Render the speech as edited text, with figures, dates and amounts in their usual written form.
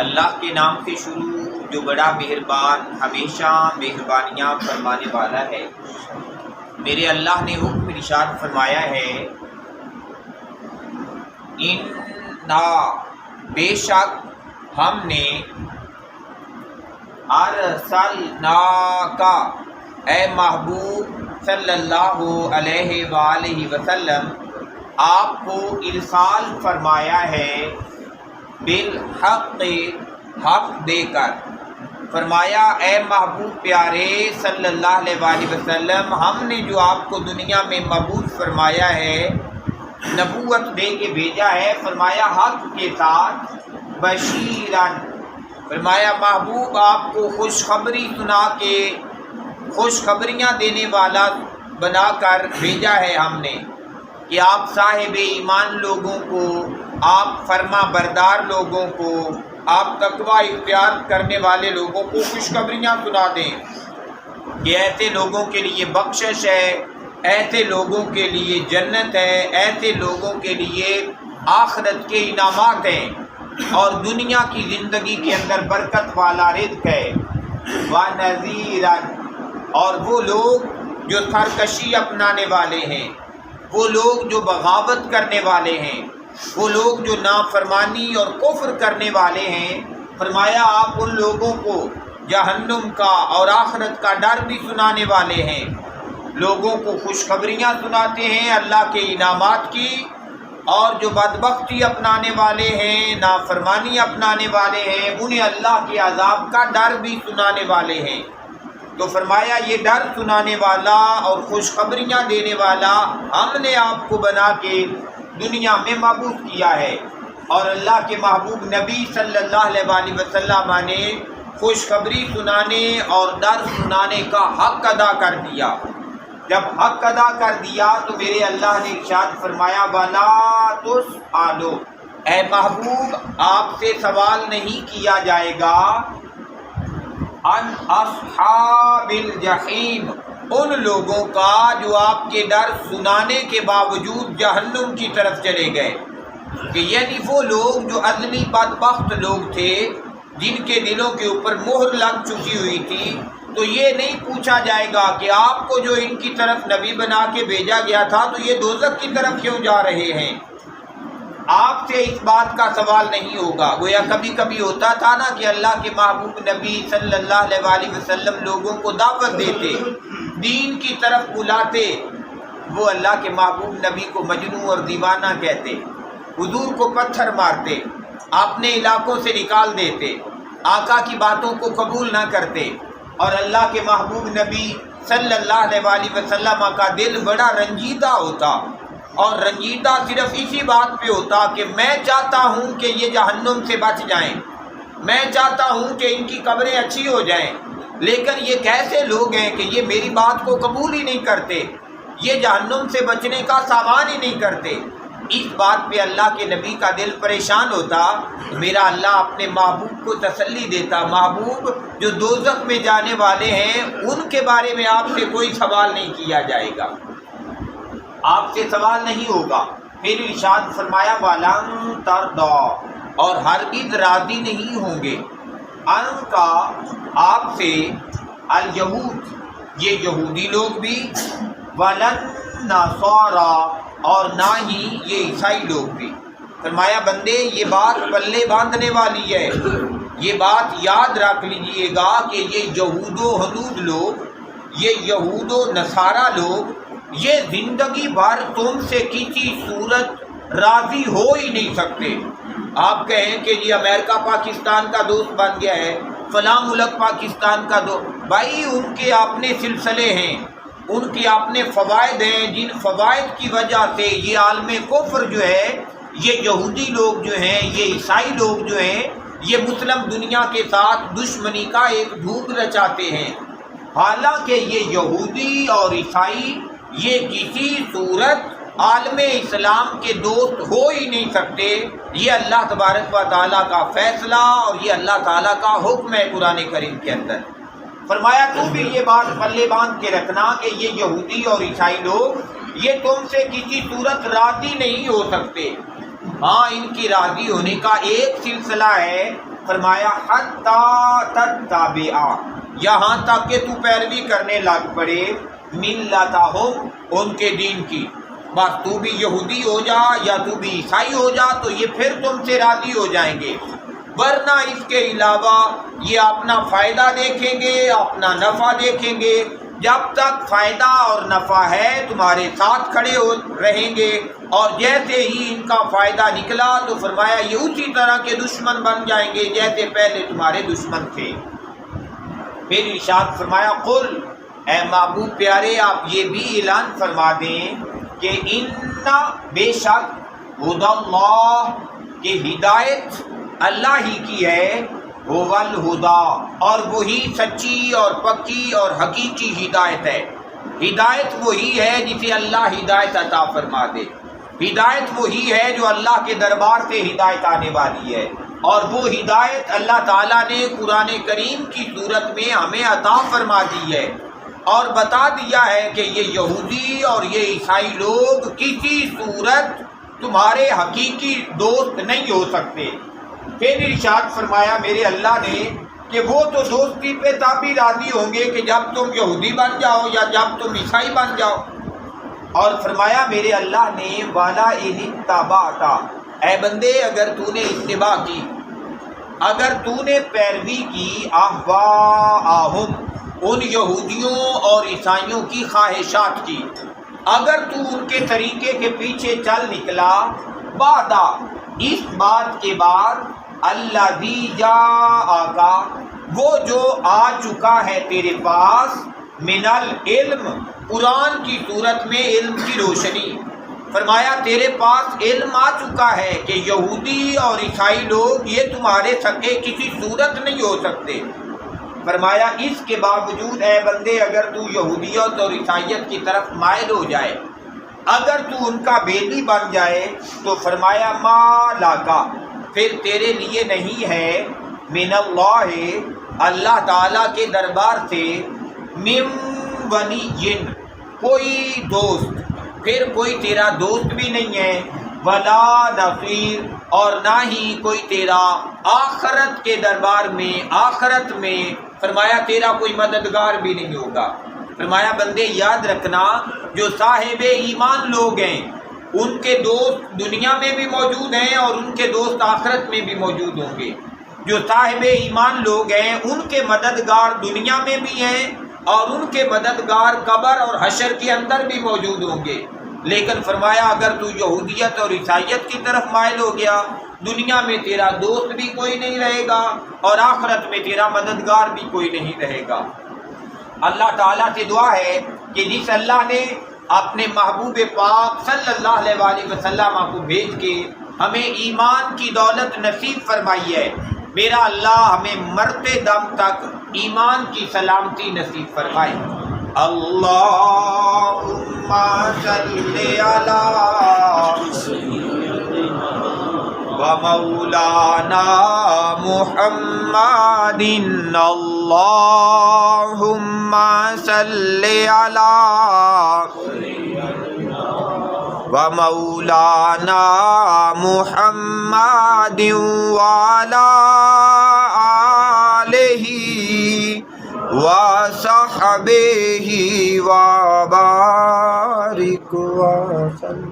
اللہ کے نام سے شروع جو بڑا مہربان ہمیشہ مہربانیاں فرمانے والا ہے۔ میرے اللہ نے حکم ارشاد فرمایا ہے، اِنَّا بے شک ہم نے ارسلناک اے محبوب صلی اللہ علیہ وآلہ وسلم آپ کو ارسال فرمایا ہے، بالحق حق دے کر۔ فرمایا اے محبوب پیارے صلی اللہ علیہ وآلہ وسلم ہم نے جو آپ کو دنیا میں مبعوث فرمایا ہے، نبوت دے کے بھیجا ہے، فرمایا حق کے ساتھ، بشیرن فرمایا محبوب آپ کو خوشخبری سنا کے خوشخبریاں دینے والا بنا کر بھیجا ہے ہم نے، کہ آپ صاحب ایمان لوگوں کو، آپ فرما بردار لوگوں کو، آپ تقوی اختیار کرنے والے لوگوں کو خوشخبریاں سنا دیں کہ ایسے لوگوں کے لیے بخشش ہے، ایسے لوگوں کے لیے جنت ہے، ایسے لوگوں کے لیے آخرت کے انعامات ہیں، اور دنیا کی زندگی کے اندر برکت والا رزق ہے۔ وَنَذِيرًا اور وہ لوگ جو سرکشی اپنانے والے ہیں، وہ لوگ جو بغاوت کرنے والے ہیں، وہ لوگ جو نافرمانی اور کفر کرنے والے ہیں، فرمایا آپ ان لوگوں کو جہنم کا اور آخرت کا ڈر بھی سنانے والے ہیں، لوگوں کو خوشخبریاں سناتے ہیں اللہ کے انعامات کی، اور جو بدبختی اپنانے والے ہیں، نافرمانی اپنانے والے ہیں، انہیں اللہ کے عذاب کا ڈر بھی سنانے والے ہیں۔ تو فرمایا یہ ڈر سنانے والا اور خوشخبریاں دینے والا ہم نے آپ کو بنا کے دنیا میں مبعوث کیا ہے، اور اللہ کے محبوب نبی صلی اللہ علیہ وآلہ وسلم نے خوشخبری سنانے اور ڈر سنانے کا حق ادا کر دیا۔ جب حق ادا کر دیا تو میرے اللہ نے ارشاد فرمایا، وَلَا تُسْأَلُ اے محبوب آپ سے سوال نہیں کیا جائے گا، عن اصحاب الجحیم ان لوگوں کا جو آپ کے ڈر سنانے کے باوجود جہنم کی طرف چلے گئے، کہ یعنی وہ لوگ جو ادنی بدبخت لوگ تھے، جن کے دلوں کے اوپر مہر لگ چکی ہوئی تھی، تو یہ نہیں پوچھا جائے گا کہ آپ کو جو ان کی طرف نبی بنا کے بھیجا گیا تھا تو یہ دوزخ کی طرف کیوں جا رہے ہیں، آپ سے اس بات کا سوال نہیں ہوگا۔ گویا کبھی کبھی ہوتا تھا نا کہ اللہ کے محبوب نبی صلی اللہ علیہ وآلہ وسلم لوگوں کو دعوت دیتے، دین کی طرف بلاتے، وہ اللہ کے محبوب نبی کو مجنون اور دیوانہ کہتے، حضور کو پتھر مارتے، اپنے علاقوں سے نکال دیتے، آقا کی باتوں کو قبول نہ کرتے، اور اللہ کے محبوب نبی صلی اللہ علیہ وآلہ وسلم کا دل بڑا رنجیدہ ہوتا، اور رنجیدہ صرف اسی بات پہ ہوتا کہ میں چاہتا ہوں کہ یہ جہنم سے بچ جائیں، میں چاہتا ہوں کہ ان کی قبریں اچھی ہو جائیں، لیکن یہ کیسے لوگ ہیں کہ یہ میری بات کو قبول ہی نہیں کرتے، یہ جہنم سے بچنے کا سامان ہی نہیں کرتے۔ اس بات پہ اللہ کے نبی کا دل پریشان ہوتا، میرا اللہ اپنے محبوب کو تسلی دیتا، محبوب جو دوزخ میں جانے والے ہیں ان کے بارے میں آپ سے کوئی سوال نہیں کیا جائے گا، آپ سے سوال نہیں ہوگا۔ پھر ارشاد فرمایا، وَلَن تَرْضَىٰ اور ہرگز راضی نہیں ہوں گے، ان کا آپ سے، الیہود یہ یہودی لوگ بھی، وَلَن نَصَارَىٰ اور نہ ہی یہ عیسائی لوگ بھی۔ فرمایا بندے یہ بات پلے باندھنے والی ہے، یہ بات یاد رکھ لیجئے گا کہ یہ یہود و حنود لوگ، یہ یہود و نصارہ لوگ، یہ زندگی بھر تم سے کسی صورت راضی ہو ہی نہیں سکتے۔ آپ کہیں کہ یہ امریکہ پاکستان کا دوست بن گیا ہے، فلاں ملک پاکستان کا دوست، بھائی ان کے اپنے سلسلے ہیں، ان کے اپنے فوائد ہیں، جن فوائد کی وجہ سے یہ عالم کفر جو ہے، یہ یہودی لوگ جو ہیں، یہ عیسائی لوگ جو ہیں، یہ مسلم دنیا کے ساتھ دشمنی کا ایک دھوپ رچاتے ہیں، حالانکہ یہ یہودی اور عیسائی یہ کسی صورت عالم اسلام کے دوست ہو ہی نہیں سکتے۔ یہ اللہ تبارک و تعالیٰ کا فیصلہ اور یہ اللہ تعالیٰ کا حکم ہے قرآن کریم کے اندر۔ فرمایا تو بھی یہ بات پلے باندھ کے رکھنا کہ یہ یہودی اور عیسائی لوگ یہ تم سے کسی صورت راضی نہیں ہو سکتے۔ ہاں ان کی راضی ہونے کا ایک سلسلہ ہے، فرمایا حتی تتبع، یہاں تک کہ تو پیروی کرنے لگ پڑے ملتہم، ان کے دین کی، بس تو بھی یہودی ہو جا یا تو بھی عیسائی ہو جا تو یہ پھر تم سے راضی ہو جائیں گے، ورنہ اس کے علاوہ یہ اپنا فائدہ دیکھیں گے، اپنا نفع دیکھیں گے، جب تک فائدہ اور نفع ہے تمہارے ساتھ کھڑے ہو رہیں گے، اور جیسے ہی ان کا فائدہ نکلا تو فرمایا یہ اسی طرح کے دشمن بن جائیں گے جیسے پہلے تمہارے دشمن تھے۔ پھر ارشاد فرمایا قل، اے محبوب پیارے آپ یہ بھی اعلان فرما دیں کہ ان بے شک ہدی اللہ، کہ ہدایت اللہ ہی کی ہے، هو الہدی، اور وہی سچی اور پکی اور حقیقی ہدایت ہے۔ ہدایت وہی ہے جسے اللہ ہدایت عطا فرما دے، ہدایت وہی ہے جو اللہ کے دربار سے ہدایت آنے والی ہے، اور وہ ہدایت اللہ تعالیٰ نے قرآن کریم کی صورت میں ہمیں عطا فرما دی ہے، اور بتا دیا ہے کہ یہ یہودی اور یہ عیسائی لوگ کسی صورت تمہارے حقیقی دوست نہیں ہو سکتے۔ پھر ارشاد فرمایا میرے اللہ نے کہ وہ تو دوستی پہ تبھی راضی ہوں گے کہ جب تم یہودی بن جاؤ یا جب تم عیسائی بن جاؤ، اور فرمایا میرے اللہ نے والا ان اتبعت، اے بندے اگر تو نے اتباع کی، اگر تو نے پیروی کی اہواءہم، ان یہودیوں اور عیسائیوں کی خواہشات کی، اگر تو ان کے طریقے کے پیچھے چل نکلا، بعد اس بات کے بعد الذی جاءک، وہ جو آ چکا ہے تیرے پاس، من العلم، قرآن کی صورت میں علم کی روشنی، فرمایا تیرے پاس علم آ چکا ہے کہ یہودی اور عیسائی لوگ یہ تمہارے سکے کسی صورت نہیں ہو سکتے، فرمایا اس کے باوجود اے بندے اگر تو یہودیت اور عیسائیت کی طرف مائل ہو جائے، اگر تو ان کا بیلی بن جائے تو فرمایا ما لاکا، پھر تیرے لیے نہیں ہے من اللہ، اللہ تعالیٰ کے دربار سے، من ولی، کوئی دوست، پھر کوئی تیرا دوست بھی نہیں ہے، ولا نصیر، اور نہ ہی کوئی تیرا آخرت کے دربار میں، آخرت میں فرمایا تیرا کوئی مددگار بھی نہیں ہوگا۔ فرمایا بندے یاد رکھنا جو صاحب ایمان لوگ ہیں ان کے دوست دنیا میں بھی موجود ہیں اور ان کے دوست آخرت میں بھی موجود ہوں گے، جو صاحب ایمان لوگ ہیں ان کے مددگار دنیا میں بھی ہیں اور ان کے مددگار قبر اور حشر کے اندر بھی موجود ہوں گے، لیکن فرمایا اگر تو یہودیت اور عیسائیت کی طرف مائل ہو گیا، دنیا میں تیرا دوست بھی کوئی نہیں رہے گا اور آخرت میں تیرا مددگار بھی کوئی نہیں رہے گا۔ اللہ تعالیٰ سے دعا ہے کہ جس اللہ نے اپنے محبوب پاک صلی اللہ علیہ وآلہ وسلم کو بھیج کے ہمیں ایمان کی دولت نصیب فرمائی ہے، میرا اللہ ہمیں مرتے دم تک ایمان کی سلامتی نصیب فرمائے۔ اللہم صلی علی ومولانا محمد، اللہم صلی علی ومولانا محمد وعلی آلہ وصحبہ وبارک وسلم۔